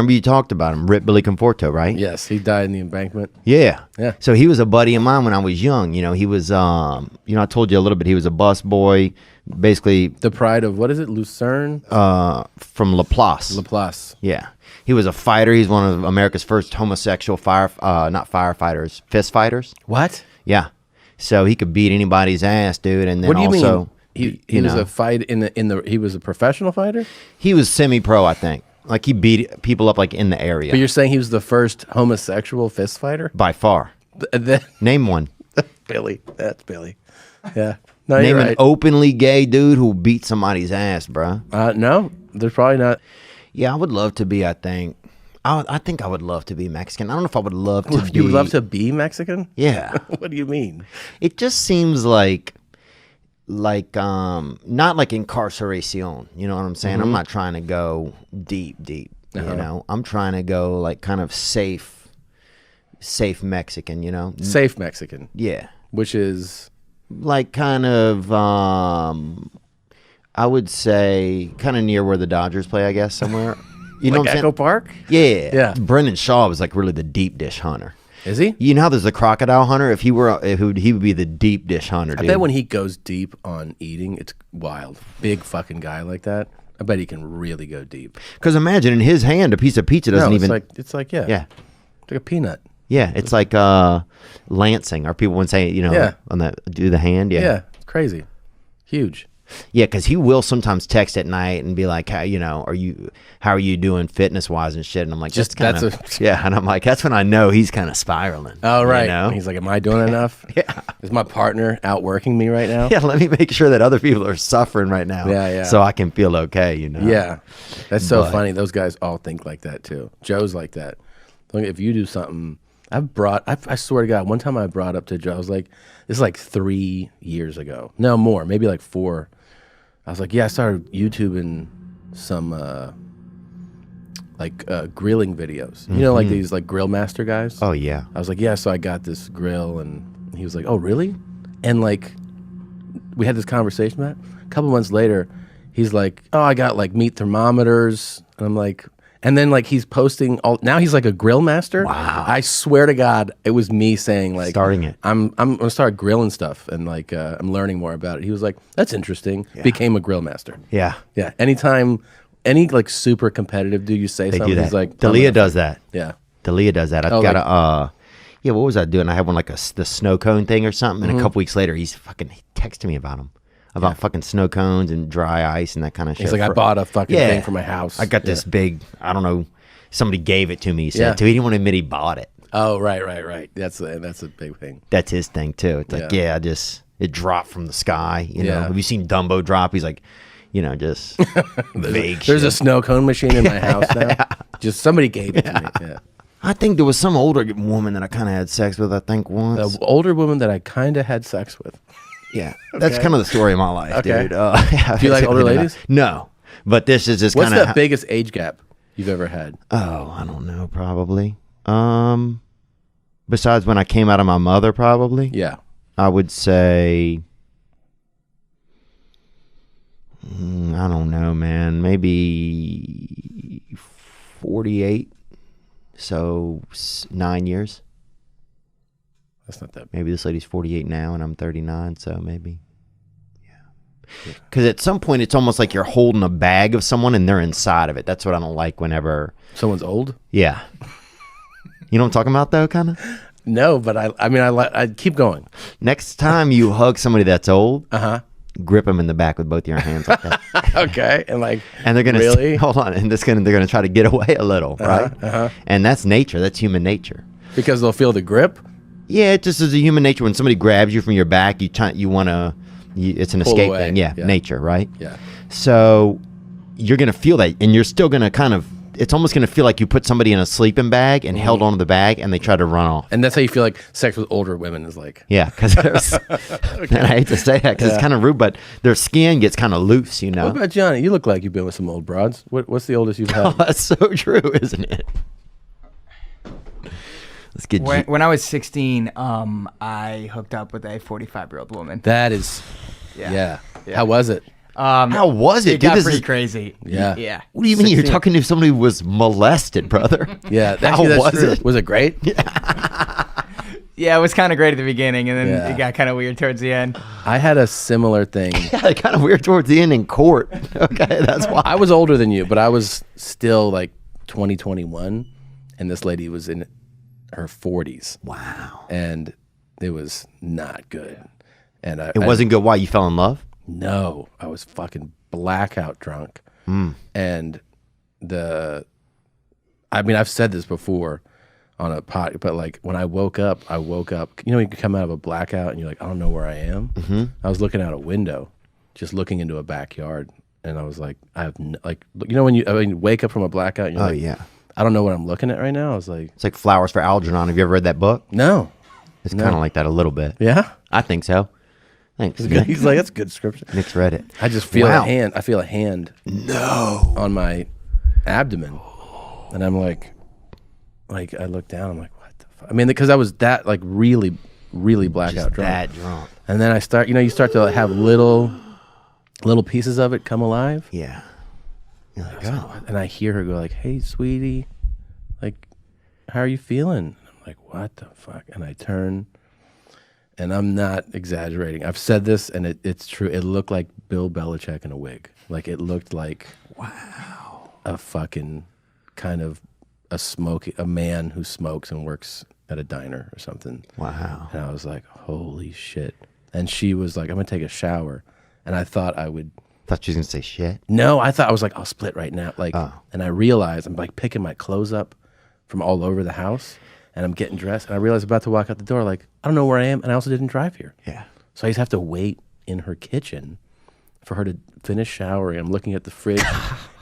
Remember you talked about him, Rip Billy Conforto, right? Yes, he died in the embankment. Yeah. Yeah. So he was a buddy of mine when I was young. You know, he was, I told you a little bit, he was a bus boy, basically. The pride of, what is it, Lucerne? From Laplace. Laplace. Yeah. He was a fighter. He's one of America's first homosexual not firefighters, fist fighters. What? Yeah. So he could beat anybody's ass, dude. And then What do you also, mean? He was a fight he was a professional fighter? He was semi-pro, I think. Like he beat people up like in the area. But you're saying he was the first homosexual fist fighter? By far. Name one. Billy. That's Billy. Yeah. No, Name you're an right. openly gay dude who beat somebody's ass, bro. No, there's probably not. Yeah, I would love to be, I think. I think I would love to be Mexican. I don't know if I would love to be. You would love to be Mexican? Yeah. What do you mean? It just seems like not like incarceration. You know what I'm saying? I'm not trying to go deep. You know, I'm trying to go like kind of safe Mexican. You know, Safe Mexican. Yeah, Which is like kind of I would say kind of near where the Dodgers play, I guess, somewhere. You know like what I'm Echo saying? Park? Yeah, Yeah. Brendan Shaw was like really the deep dish hunter. Is he? You know how there's a crocodile hunter? He would be the deep dish hunter, dude. I bet when he goes deep on eating, it's wild. Big fucking guy like that. I bet he can really go deep. Because imagine in his hand, a piece of pizza doesn't even. It's like yeah. Yeah. It's like a peanut. Yeah, it's like lancing, or people would say, you know, Yeah. on that do the hand. Yeah, Yeah. It's crazy. Huge. yeah, because he will sometimes text at night and be like, how are you doing fitness wise and shit? And I'm like, Just- kind of that's yeah, and I'm like, that's when I know he's kind of spiraling. Oh, right. You know? And he's like, am I doing enough? Yeah. Is my partner outworking me right now? Yeah, let me make sure that other people are suffering right now. Yeah. So I can feel okay, you know. Yeah. That's so But- funny. Those guys all think like that too. Joe's like that. Look, if you do something, I swear to God, one time I brought up to Joe, I was like, this is like 3 years ago. No, more, maybe like 4. I was like, yeah, I started YouTubing some grilling videos. You know, like these like grill master guys. Oh yeah. I was like, yeah, so I got this grill, and he was like, oh really? And like, we had this conversation about it. A couple months later, he's like, oh, I got like meat thermometers, and I'm like, and then like he's posting now he's like a grill master. Wow. I swear to God, it was me saying like Starting it. I'm gonna start grilling stuff, and like I'm learning more about it. He was like, that's interesting. Became a grill master. Yeah. Yeah. Anytime any like super competitive dude you say They something, do that. he's like, Dalia does that. Yeah. Dalia does that. I've Oh, got like- yeah, what was I doing? I had one like the snow cone thing or something, and a couple weeks later, he texted me about them. About fucking snow cones and dry ice and that kind of shit. He's like, I bought a fucking thing for my house. I got this big, I don't know, somebody gave it to me. He said, Yeah. too. He didn't want to admit he bought it. Oh, right. That's a big thing. That's his thing too. It's like, Yeah. it dropped from the sky. You know, Yeah. have you seen Dumbo drop? He's like, you know, just vague There's shit. a snow cone machine in my house now. Just somebody gave it to me. Yeah. I think there was some older woman that I kind of had sex with, I think once. The older woman that I kind of had sex with. Yeah, that's kind of the story of my life, Okay. dude. Do you like older ladies? No, but this is just What's kind of. the biggest age gap you've ever had? Oh, I don't know. Probably. Besides when I came out of my mother, probably. Yeah. I would say. I don't know, man. Maybe 48. So 9 years. That's not that. Maybe this lady's 48 now and I'm 39, so maybe. Yeah. Because at some point it's almost like you're holding a bag of someone and they're inside of it. That's what I don't like whenever. Someone's old? Yeah. You know what I'm talking about though, kind of? No, but I keep going. Next time you hug somebody that's old, Uh-huh. grip them in the back with both your hands like that. Okay. And like, And they're going to really? hold on, and they're going to try to get away a little, right? And that's nature. That's human nature. Because they'll feel the grip? Yeah, it just is a human nature. When somebody grabs you from your back, you want to. It's an Pull escape away. thing. Yeah, Yeah. nature, right? Yeah. So you're going to feel that, and you're still going to kind of. It's almost going to feel like you put somebody in a sleeping bag and held onto the bag, and they try to run off. And that's how you feel like sex with older women is like. Yeah, because I hate to say that because it's kind of rude, but their skin gets kind of loose, you know. What about Johnny? You look like you've been with some old broads. What's the oldest you've had? That's so true, isn't it? Let's get When I was 16, I hooked up with a 45-year-old woman. That is. Yeah. How was it? How was it? It got pretty crazy. Yeah. Yeah. What do you mean? You're talking to somebody who was molested, brother? Yeah. How was true. it? Was it great? Yeah, it was kind of great at the beginning, and then Yeah. it got kind of weird towards the end. I had a similar thing. Yeah, kind of weird towards the end in court. Okay, that's why. I was older than you, but I was still like 21, and this lady was in her 40s. Wow. And it was not good. And It wasn't good. Why? You fell in love? No, I was fucking blackout drunk. And I've said this before on a pod, but like when I woke up, you know, you come out of a blackout and you're like, I don't know where I am. I was looking out a window, just looking into a backyard. And I was like, you know, when you wake up from a blackout and you're like, Yeah. I don't know what I'm looking at right now. I was like, It's like Flowers for Algernon. Have you ever read that book? no. It's kind of like that a little bit. Yeah. I think so. Thanks. Nick. He's like, that's a good description. Nick's read it. I just feel Wow. a hand. I feel a hand. No. On my abdomen, and I'm like I look down. I'm like, what the fuck? I mean, because I was that like really, really blackout drunk. That drunk. And then you start to have little pieces of it come alive. Yeah. You're like, oh. And I hear her go like, "Hey, sweetie, like, how are you feeling?" I'm like, "What the fuck?" And I turn, and I'm not exaggerating. I've said this, and it's true. It looked like Bill Belichick in a wig. Like it looked like a fucking kind of a man who smokes and works at a diner or something. Wow. And I was like, holy shit. And she was like, I'm gonna take a shower. And I thought I would. Thought she was going to say shit. No, I was like, I'll split right now. Like, and I realized I'm like picking my clothes up from all over the house, and I'm getting dressed, and I realized I'm about to walk out the door. Like, I don't know where I am, and I also didn't drive here. Yeah. So I just have to wait in her kitchen for her to finish showering. I'm looking at the fridge.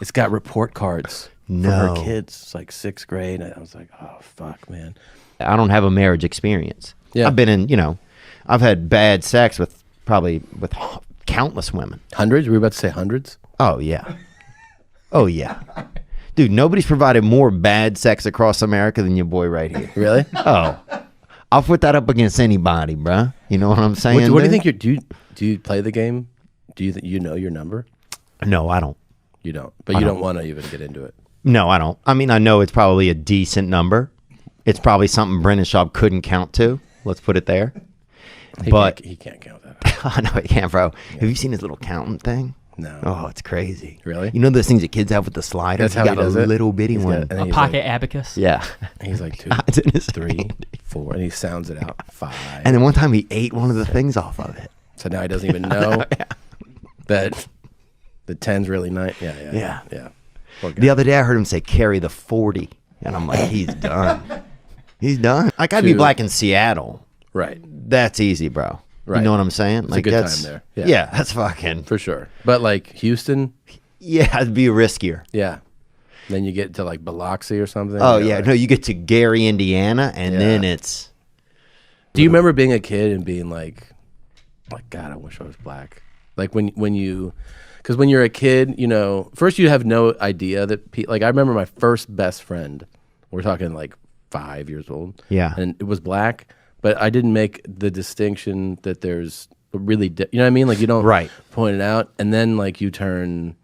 It's got report cards from her kids. It's like 6th grade. And I was like, oh, fuck, man. I don't have a marriage experience. Yeah. I've been in, I've had bad sex with countless women. Hundreds? Were we about to say hundreds? Oh, yeah. Oh, yeah. Dude, nobody's provided more bad sex across America than your boy right here. Really? Oh. I'll put that up against anybody, bruh. You know what I'm saying? What do you think do you play the game? Do you think you know your number? No, I don't. You don't. But you don't want to even get into it. No, I don't. I mean, I know it's probably a decent number. It's probably something Brendan Schaub couldn't count to. Let's put it there. He can't count that. I know he can't, bro. Yeah. Have you seen his little counting thing? No. Oh, it's crazy. Really? You know those things that kids have with the sliders? That's how he does a it? little bitty one. A pocket abacus. Yeah. He's like 2, It's in his 3, hand. 4, and he sounds it out. 5. And then one time he ate one of the things off of it. So now he doesn't even know that the 10's really 9. Yeah. The other day I heard him say carry the 40, and I'm like, he's done. He's done. Like I'd be black in Seattle. Right. That's easy, bro. Right. You know what I'm saying? It's like a good that's, time there. there. Yeah, that's fucking for sure. But like Houston, yeah, it'd be riskier. Yeah. Then you get to like Biloxi or something. Oh yeah, no, you get to Gary, Indiana, and then it's. Do you remember being a kid and being like God, I wish I was black. Like when you, because when you're a kid, first you have no idea that like I remember my first best friend. We're talking like 5 years old. Yeah. And it was black, but I didn't make the distinction that there's really, you know what I mean? Like you don't point it out. And then like you turn,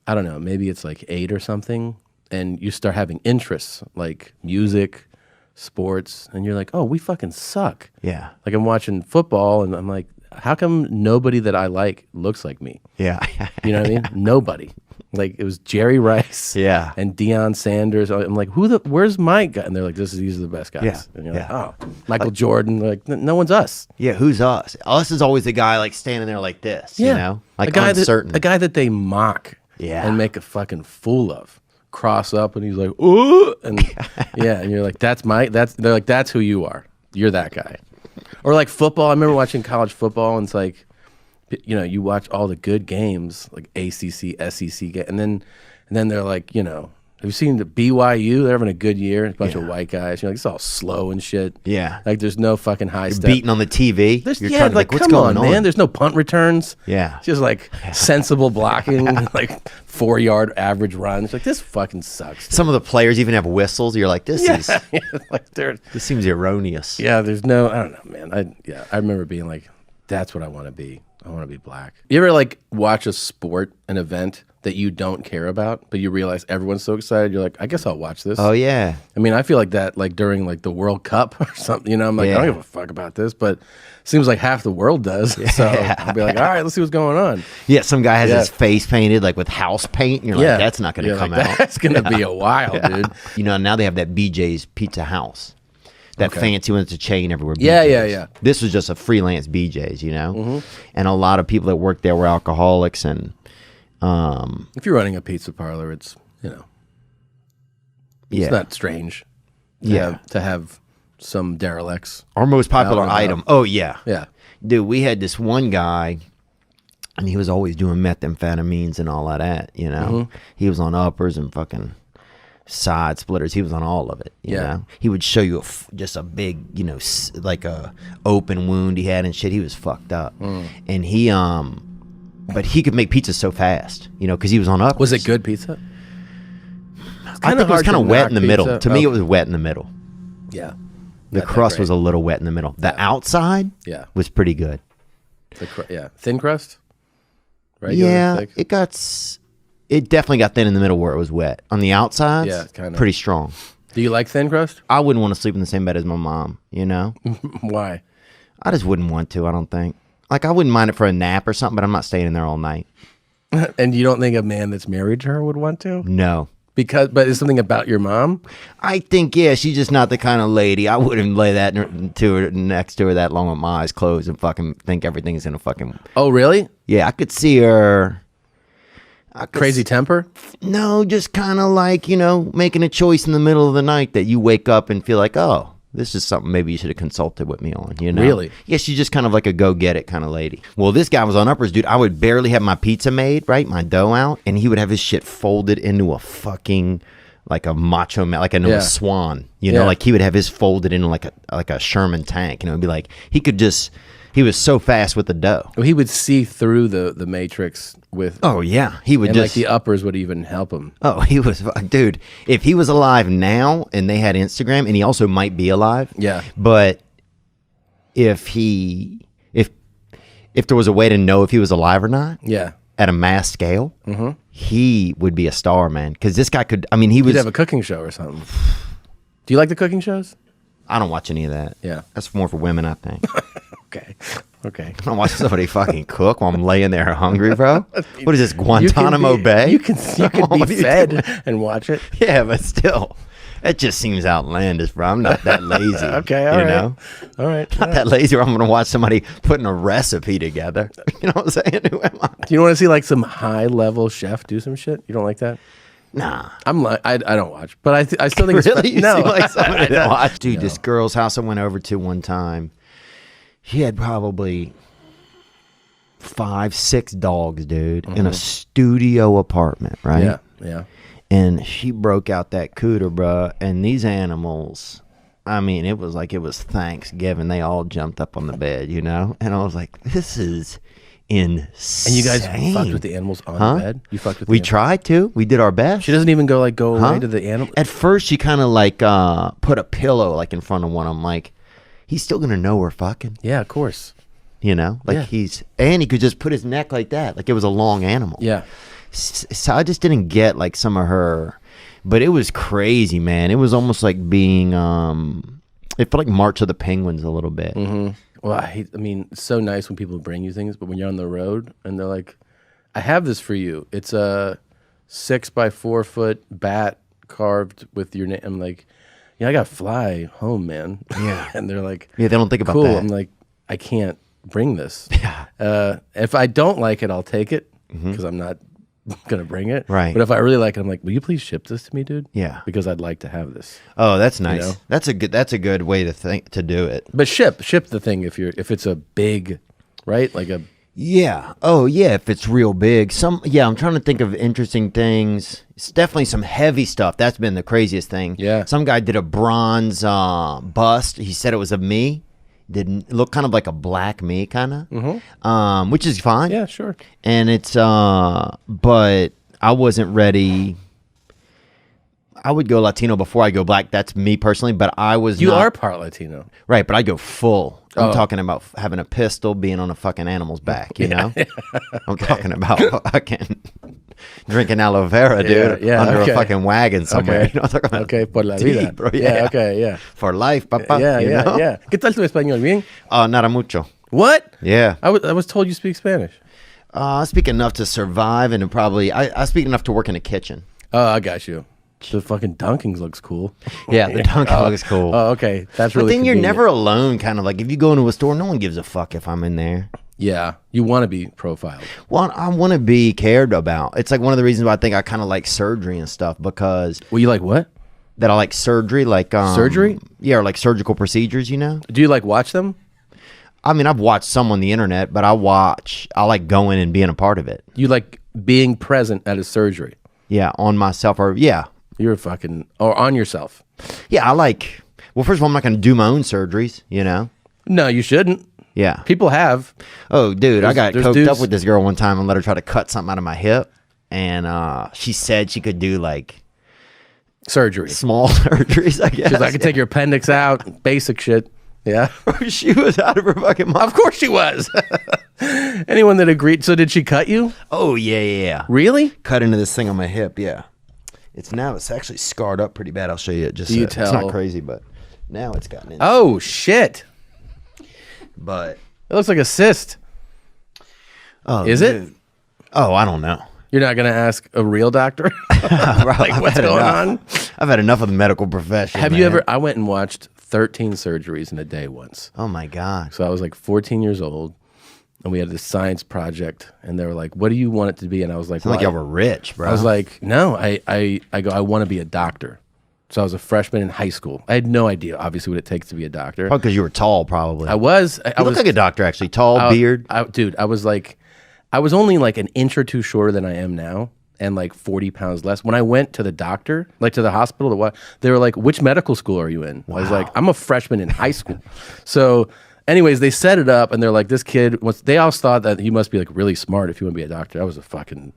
I don't know, maybe it's like 8 or something, and you start having interests like music, sports, and you're like, oh, we fucking suck. Yeah. Like I'm watching football and I'm like, how come nobody that I like looks like me? Yeah. You know what I mean? Nobody. Like it was Jerry Rice and Deion Sanders. I'm like, where's my guy? And they're like, these are the best guys. Yeah. And you're like, oh, Michael Jordan. They're like, no one's us. Yeah, who's us? Us is always the guy like standing there like this, you know? Like a guy uncertain. a guy that they mock and make a fucking fool of. Cross up and he's like, ooh, and and you're like, they're like, that's who you are. You're that guy. Or like football. I remember watching college football, and it's like, you watch all the good games, like ACC, SEC, and then they're like, have you seen the BYU? They're having a good year. A bunch of white guys. You're like, it's all slow and shit. Yeah. Like there's no fucking high step. Beating on the TV. You're trying to like, what's come going on, man. There's no punt returns. Yeah. It's just like sensible blocking, like 4-yard average runs. Like this fucking sucks. Dude. Some of the players even have whistles. You're like, this is like this seems erroneous. Yeah, there's no, I don't know, man. I remember being like, that's what I want to be. I want to be black. You ever like watch a sport, an event that you don't care about, but you realize everyone's so excited? You're like, I guess I'll watch this. Oh yeah. I mean, I feel like that like during like the World Cup or something. You know, I'm like, I don't give a fuck about this, but it seems like half the world does. So I'll be like, all right, let's see what's going on. Yeah, some guy has his face painted like with house paint, and you're like, that's not going to come out. That's going to be a while, dude. You know, now they have that BJ's Pizza House. That fancy one that's a chain everywhere. Yeah. This was just a freelance BJ's, you know? And a lot of people that worked there were alcoholics. And if you're running a pizza parlor, it's, you know, it's not strange to have some derelicts. Our most popular item. Oh, yeah. Yeah. Dude, we had this one guy, and he was always doing methamphetamines and all of that, you know? He was on uppers and fucking side splitters. He was on all of it, you know? He would show you just a big, you know, like a open wound he had and shit. He was fucked up. And he, but he could make pizza so fast, you know, because he was on uppers. Was it good pizza? I think it was kind of wet in the middle. To me, it was wet in the middle. Yeah. The crust was a little wet in the middle. The outside was pretty good. Thin crust? Regular, thick? It definitely got thin in the middle where it was wet. On the outside, pretty strong. Do you like thin crust? I wouldn't want to sleep in the same bed as my mom, you know? Why? I just wouldn't want to, I don't think. Like, I wouldn't mind it for a nap or something, but I'm not staying in there all night. And you don't think a man that's married to her would want to? No. But it's something about your mom? I think, she's just not the kind of lady. I wouldn't lay that next to her that long with my eyes closed and fucking think everything's gonna fucking... Oh, really? Yeah, I could see her... Crazy temper? No, just kind of like, you know, making a choice in the middle of the night that you wake up and feel like, oh, this is something maybe you should have consulted with me on, you know? Really? Yeah, she's just kind of like a go-get-it kind of lady. Well, this guy was on uppers, dude. I would barely have my pizza made, right? My dough out, and he would have his shit folded into a fucking, like a macho man, like a swan, you know? Like he would have his folded into like a Sherman tank, you know? It'd be like, he was so fast with the dough. Well, he would see through the matrix with... Oh, yeah. He would like the uppers would even help him. Oh, he was... Dude, if he was alive now and they had Instagram, and he also might be alive. Yeah. But if there was a way to know if he was alive or not... Yeah. At a mass scale, he would be a star, man. Because this guy could... I mean, he would have a cooking show or something. Do you like the cooking shows? I don't watch any of that. Yeah. That's more for women, I think. Okay. I don't watch somebody fucking cook while I'm laying there hungry, bro. What is this, Guantanamo Bay? You can be fed and watch it. Yeah, but still, it just seems outlandish, bro. I'm not that lazy. Okay, all right. All right. Not that lazy where I'm going to watch somebody putting a recipe together. You know what I'm saying? Who am I? Do you want to see like some high-level chef do some shit? You don't like that? Nah. I'm like, I don't watch, but I still think really? It's no. Seem like somebody that watch. Dude, this girl's house I went over to one time, she had probably 5, 6 dogs, dude, in a studio apartment, right? Yeah. And she broke out that cooter, bro. And these animals, I mean, it was like it was Thanksgiving. They all jumped up on the bed, you know? And I was like, this is insane. And you guys fucked with the animals on the bed? You fucked with the animals? Tried to. We did our best. She doesn't even go away to the animal? At first, she kind of like put a pillow like in front of one of them, like, he's still gonna know we're fucking. Yeah, of course. You know, like he could just put his neck like that, like it was a long animal. Yeah. So I just didn't get like some of her, but it was crazy, man. It was almost like being, it felt like March of the Penguins a little bit. Well, I mean, it's so nice when people bring you things, but when you're on the road and they're like, I have this for you. It's a 6 by 4 foot bat carved with your name. I'm like, yeah, I got to fly home, man. Yeah. And they're like, yeah, they don't think about cool. that. I'm like, I can't bring this. Yeah. If I don't like it, I'll take it because I'm not going to bring it. Right. But if I really like it, I'm like, will you please ship this to me, dude? Yeah. Because I'd like to have this. Oh, that's nice. You know? That's a good way to do it. But ship the thing if it's a big, right? Like a... Yeah. Oh, yeah. If it's real big, I'm trying to think of interesting things. It's definitely some heavy stuff. That's been the craziest thing. Yeah. Some guy did a bronze bust. He said it was of me. Didn't look kind of like a black me, kind of, which is fine. Yeah, sure. And it's, but I wasn't ready. I would go Latino before I go black. That's me personally, but I was You not, are part Latino. right, but I go full. I'm Oh. talking about having a pistol, being on a fucking animal's back, you know? I'm talking about fucking drinking aloe vera, dude, under okay. a fucking wagon somewhere. Okay. You know what I'm talking about? Okay, por la Deep, vida. bro. Yeah, okay, yeah. For life, papa. Yeah, you yeah, know? yeah. ¿Qué tal tu español? Bien? Nada mucho. What? Yeah. I was told you speak Spanish. I speak enough to survive and to probably, I speak enough to work in a kitchen. Oh, I got you. The fucking Dunkings looks cool. Yeah, the Dunkin' looks cool. Oh, okay. That's But really then you're convenient. never alone, kind of like if you go into a store, no one gives a fuck if I'm in there. Yeah, you want to be profiled. Well, I want to be cared about. It's like one of the reasons why I think I kind of like surgery and stuff because Well, you like what? that I like surgery, like Surgery? Yeah, or like surgical procedures, you know? Do you like watch them? I mean, I've watched some on the internet, but I like going and being a part of it. You like being present at a surgery? Yeah, on myself or yeah. You're fucking or on yourself? Yeah, I like, well, first of all, I'm not going to do my own surgeries, you know? No, you shouldn't. Yeah. People have. Oh, dude, I got there's coked dudes- up with this girl one time and let her try to cut something out of my hip. And she said she could do like Surgery. small surgeries, I guess. She's like, I can take your appendix out, basic shit. Yeah. She was out of her fucking mind. Of course she was. Anyone that agreed. So did she cut you? Oh, yeah. Really? Cut into this thing on my hip, yeah. It's actually scarred up pretty bad. I'll show you it. Just Do you it's tell- not crazy, but now it's gotten in. Oh, shit. But It looks like a cyst. oh, Is it? dude. Oh, I don't know. You're not going to ask a real doctor? Like what's going on? I've had enough of the medical profession. Have you man. ever? I went and watched 13 surgeries in a day once. Oh my god. So I was like 14 years old, and we had this science project, and they were like, "What do you want it to be?" And I was like, Sound like "Well, y'all were rich, bro. I was like, "No, I go. I want to be a doctor." So I was a freshman in high school. I had no idea, obviously, what it takes to be a doctor. probably because you were tall, probably. I was. I you look was like a doctor, actually. Tall, beard. Dude, I was like, I was only like an inch or two shorter than I am now, and like 40 pounds less. When I went to the doctor, like to the hospital, they were like, "Which medical school are you in?" I was like, "I'm a freshman in high school." So, anyways, they set it up, and they're like, "This kid." They all thought that he must be like really smart if you want to be a doctor. I was a fucking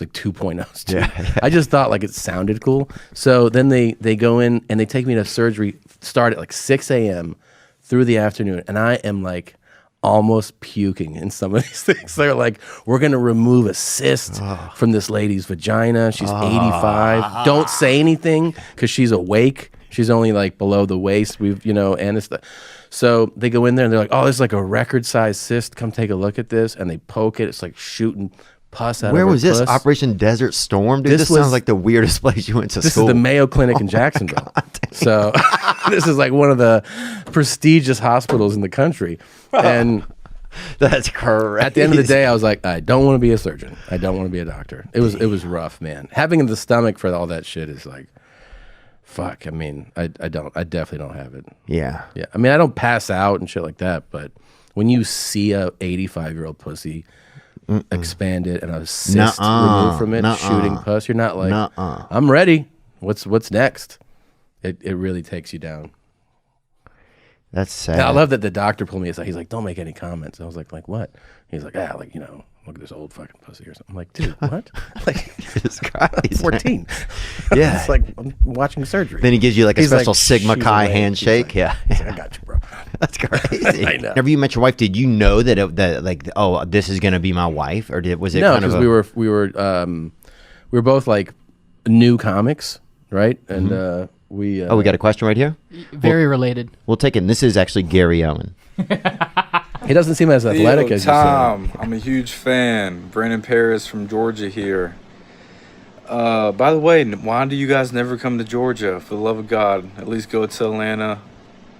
like 2.0 student. I just thought like it sounded cool. So then they go in and they take me to surgery. Start at like 6 a.m. through the afternoon, and I am like almost puking in some of these things. They're like, "We're gonna remove a cyst from this lady's vagina. She's 85. Don't say anything because she's awake. She's only like below the waist. We've anesthesia." So they go in there and they're like, "Oh, this is like a record-sized cyst. Come take a look at this." And they poke it. It's like shooting pus out of her Where was this? puss. Operation Desert Storm? Dude, This this was- sounds like the weirdest place you went to This school. is the Mayo Clinic in Jacksonville. So this is like one of the prestigious hospitals in the country. And That's correct. at the end of the day, I was like, I don't want to be a surgeon. I don't want to be a doctor. It was rough, man. Having the stomach for all that shit is like, fuck. I mean, I definitely don't have it. Yeah. Yeah. I mean, I don't pass out and shit like that, but when you see a 85-year-old pussy expanded and a cyst removed from it, shooting pus, you're not like, I'm ready. What's next? It really takes you down. That's sad. And I love that the doctor pulled me aside. He's like, "Don't make any comments." I was like, what? He's like, look at this old fucking pussy or something. I'm like, dude, what? Like, Jesus Christ. 14. Yeah. It's like I'm watching surgery. Then he gives you like a He's special like, Sigma "She's Chi awake." handshake. He's Yeah. He's like, I got you, bro. That's crazy. I know. Whenever you met your wife, did you know that like, oh, this is gonna be my wife, or was it No, kind of because we were both like new comics, right? And we Oh, we got a question right here. Very related. We'll take it. And this is actually Gary Owen. he doesn't seem as athletic Theo, as you said. Tom, I'm a huge fan. Brandon Paris from Georgia here. By the way, why do you guys never come to Georgia? For the love of God, at least go to Atlanta.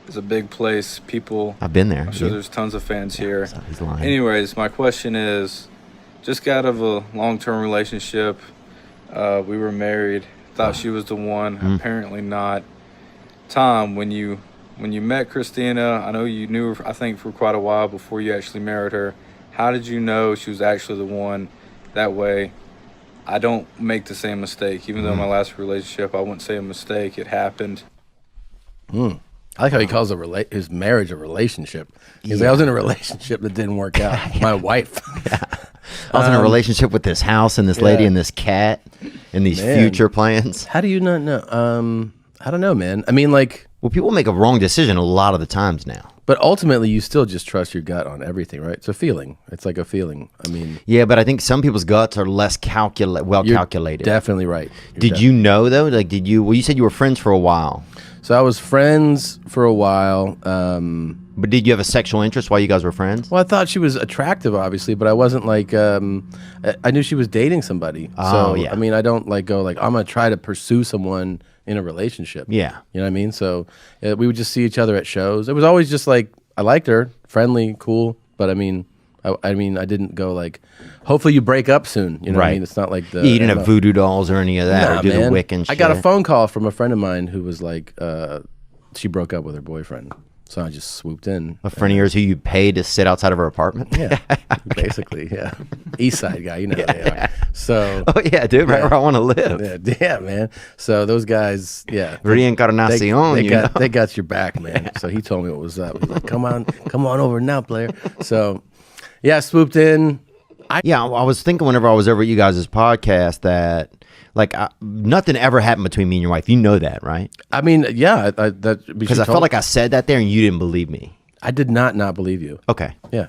It's a big place. People, I've been there. I'm sure Yeah. there's tons of fans here. So he's lying. Anyways, my question is, just got out of a long-term relationship. We were married. Thought she was the one. Apparently not. Tom, when you met Christina, I know you knew her, I think, for quite a while before you actually married her. How did you know she was actually the one? That way, I don't make the same mistake. Even though my last relationship, I wouldn't say a mistake. It happened. I like how he calls his marriage a relationship. He's like, I was in a relationship that didn't work out. My wife. I was in a relationship with this house and this lady and this cat and these Man. future plans. How do you not know? I don't know, man. I mean, like, Well, people make a wrong decision a lot of the times now. but ultimately, you still just trust your gut on everything, right? It's a feeling. It's like a feeling. I mean, Yeah, but I think some people's guts are less well you're calculated. definitely right. Did you know though? Like, did you? Well, you said you were friends for a while, So I was friends for a while. but did you have a sexual interest while you guys were friends? Well, I thought she was attractive, obviously, but I wasn't like. I knew she was dating somebody. Oh, So yeah. I mean, I don't like go like I'm gonna try to pursue someone in a relationship. Yeah. You know what I mean? So we would just see each other at shows. It was always just like I liked her, friendly, cool. But I mean, I didn't go like. Hopefully you break up soon. You know what I Right. mean? It's not like the. You didn't have voodoo dolls or any of that, Nah, or do the man. Wiccan shit. I got a phone call from a friend of mine who was like, she broke up with her boyfriend. So I just swooped in. A friend of yours who you paid to sit outside of her apartment. Yeah, basically, yeah. East Side guy, you know how they are. So, Oh yeah, dude, right where I want to live. yeah, man. So those guys, yeah. Reencarnacion. They got your back, man. So he told me what was up. He's like, come on over now, player. So, yeah, I swooped in. Yeah, I was thinking whenever I was over at you guys' podcast that like nothing ever happened between me and your wife. You know that, right? I mean, yeah, Because I felt like I said that there and you didn't believe me. I did not believe you. Okay. Yeah.